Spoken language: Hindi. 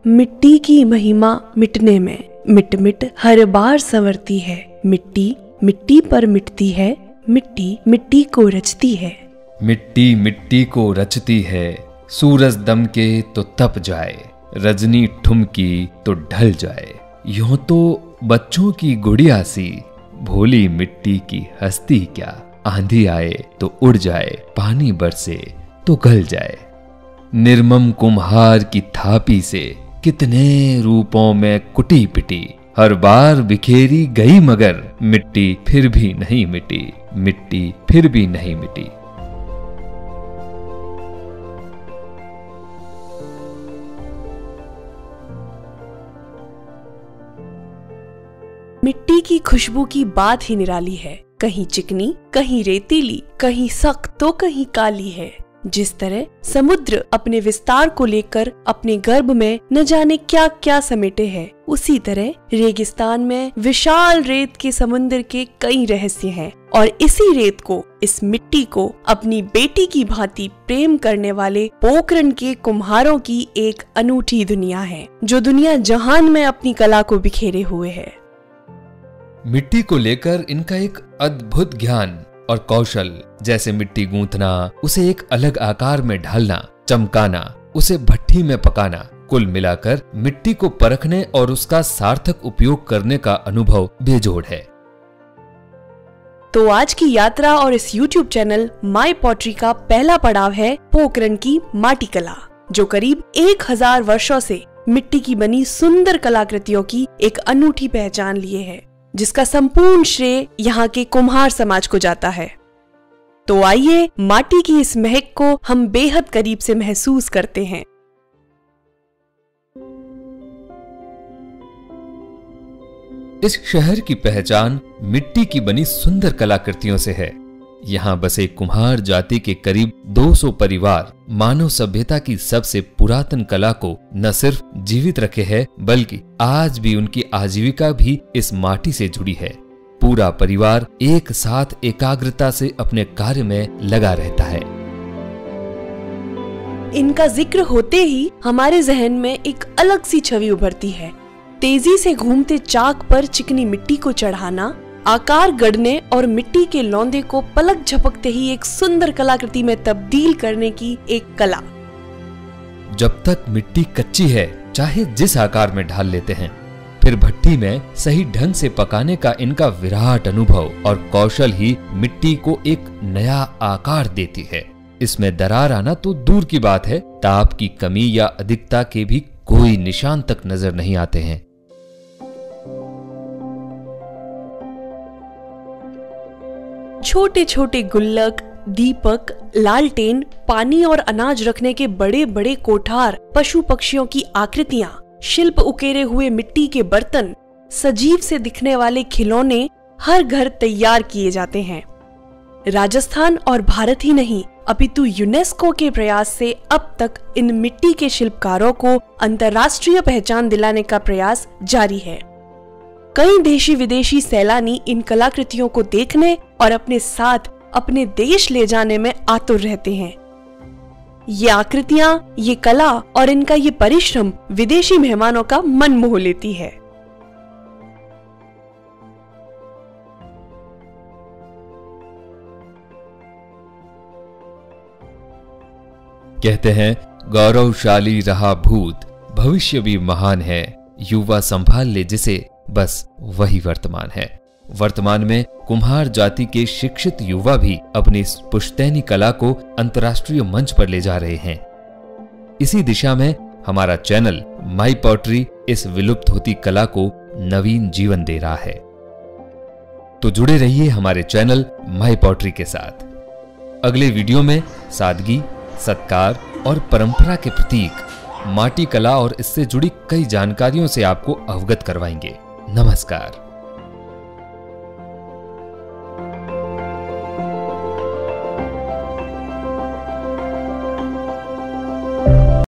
मिट्टी की महिमा मिटने में, मिट मिट हर बार संवरती है। मिट्टी मिट्टी पर मिटती है, मिट्टी मिट्टी को रचती है। मिट्टी मिट्टी को रचती है, सूरज दमके तो तप जाए, रजनी ठुमकी तो ढल जाए। यूं तो बच्चों की गुड़िया सी, भोली मिट्टी की हस्ती क्या। आंधी आए तो उड़ जाए, पानी बरसे तो गल जाए। निर्मम कुम्हार की थापी से कितने रूपों में कुटी पिटी, हर बार बिखेरी गई मगर मिट्टी फिर भी नहीं मिटी, मिट्टी फिर भी नहीं मिटी। मिट्टी की खुशबू की बात ही निराली है। कहीं चिकनी, कहीं रेतीली, कहीं सख्त तो कहीं काली है। जिस तरह समुद्र अपने विस्तार को लेकर अपने गर्भ में न जाने क्या क्या समेटे है, उसी तरह रेगिस्तान में विशाल रेत के समुद्र के कई रहस्य हैं। और इसी रेत को, इस मिट्टी को अपनी बेटी की भांति प्रेम करने वाले पोखरण के कुम्हारों की एक अनूठी दुनिया है, जो दुनिया जहान में अपनी कला को बिखेरे हुए है। मिट्टी को लेकर इनका एक अद्भुत ज्ञान और कौशल, जैसे मिट्टी गूंथना, उसे एक अलग आकार में ढालना, चमकाना, उसे भट्ठी में पकाना, कुल मिलाकर मिट्टी को परखने और उसका सार्थक उपयोग करने का अनुभव बेजोड़ है। तो आज की यात्रा और इस YouTube चैनल माई पॉटरी का पहला पड़ाव है पोखरण की माटी कला, जो करीब 1000 वर्षों से मिट्टी की बनी सुंदर कलाकृतियों की एक अनूठी पहचान लिए है, जिसका संपूर्ण श्रेय यहाँ के कुम्हार समाज को जाता है। तो आइए माटी की इस महक को हम बेहद करीब से महसूस करते हैं। इस शहर की पहचान मिट्टी की बनी सुंदर कलाकृतियों से है। यहाँ बसे कुम्हार जाति के करीब 200 परिवार मानव सभ्यता की सबसे पुरातन कला को न सिर्फ जीवित रखे हैं, बल्कि आज भी उनकी आजीविका भी इस माटी से जुड़ी है। पूरा परिवार एक साथ एकाग्रता से अपने कार्य में लगा रहता है। इनका जिक्र होते ही हमारे जहन में एक अलग सी छवि उभरती है। तेजी से घूमते चाक पर चिकनी मिट्टी को चढ़ाना, आकार गढ़ने और मिट्टी के लौंदे को पलक झपकते ही एक सुंदर कलाकृति में तब्दील करने की एक कला। जब तक मिट्टी कच्ची है, चाहे जिस आकार में ढाल लेते हैं, फिर भट्टी में सही ढंग से पकाने का इनका विराट अनुभव और कौशल ही मिट्टी को एक नया आकार देती है। इसमें दरार आना तो दूर की बात है, ताप की कमी या अधिकता के भी कोई निशान तक नजर नहीं आते हैं। छोटे छोटे गुल्लक, दीपक, लालटेन, पानी और अनाज रखने के बड़े बड़े कोठार, पशु पक्षियों की आकृतियां, शिल्प उकेरे हुए मिट्टी के बर्तन, सजीव से दिखने वाले खिलौने हर घर तैयार किए जाते हैं। राजस्थान और भारत ही नहीं, अपितु यूनेस्को के प्रयास से अब तक इन मिट्टी के शिल्पकारों को अंतर्राष्ट्रीय पहचान दिलाने का प्रयास जारी है। कई देशी विदेशी सैलानी इन कलाकृतियों को देखने और अपने साथ अपने देश ले जाने में आतुर रहते हैं। ये आकृतियां, ये कला और इनका ये परिश्रम विदेशी मेहमानों का मन मोह लेती है। कहते हैं, गौरवशाली रहा भूत, भविष्य भी महान है। युवा संभाल ले जिसे, बस वही वर्तमान है। वर्तमान में कुम्हार जाति के शिक्षित युवा भी अपनी इस पुश्तैनी कला को अंतर्राष्ट्रीय मंच पर ले जा रहे हैं। इसी दिशा में हमारा चैनल माई पॉटरी इस विलुप्त होती कला को नवीन जीवन दे रहा है। तो जुड़े रहिए हमारे चैनल माई पॉटरी के साथ। अगले वीडियो में सादगी, सत्कार और परंपरा के प्रतीक माटी कला और इससे जुड़ी कई जानकारियों से आपको अवगत करवाएंगे। नमस्कार।